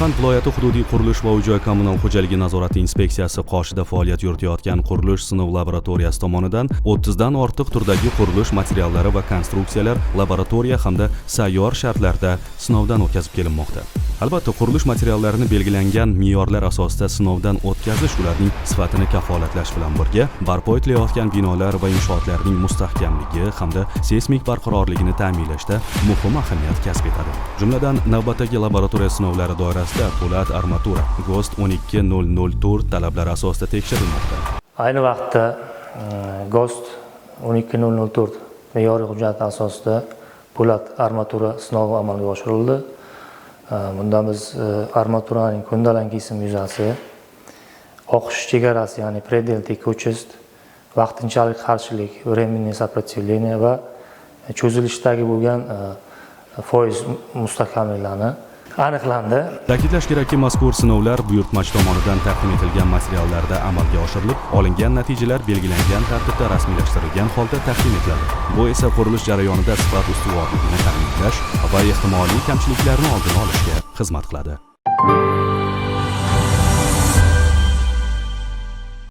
Samarqand viloyati hududiy qurilish va uy-joy kommunal xo'jaligi nazorati inspeksiyasi qoshida faoliyat yuritayotgan qurilish sinov laboratoriyasi tomonidan 30 dan ortiq turdagi qurilish materiallari va konstruksiyalar laboratoriya hamda sayyor shartlarda sinovdan o'tkazib kelinmoqda. Albatta, qurilish materiallarini belgilangan me'yorlar asosida sinovdan o'tkazish ularning sifatini kafolatlash bilan birga barpo etilayotgan binolar va inshootlarning mustahkamligi hamda seysmik barqarorligini ta'minlashda muhim ahamiyat kasb etadi. Jumladan, navbatdagi laboratoriya sinovlari doirasida po'lat armatura GOST 12004 talablari asosida tekshirilmoqda. Ayni vaqtda GOST 12004 me'yoriy hujjati asosida po'lat armatura sinovi amalga oshirildi. Bunda biz armaturaning ko'ndalang kesim yuzasi, oqish chegarasi, ya'ni predel tekuvchist, vaqtinchalik qarshilik, временное сопротивление va cho'zilishdagi bo'lgan foiz mustahkamliklarni aniqlandi. Ta'kidlash kerakki, mazkur sinovlar buyurtmachi tomonidan taqdim etilgan materiallarda amalga oshirilib, olingan natijalar belgilangan tartibda rasmiylashtirilgan holda taqdim etiladi. Bu esa qurilish jarayonida sifat ustuvorligini ta'minlash va ehtimoliy kamchiliklarni oldini olishga xizmat qiladi.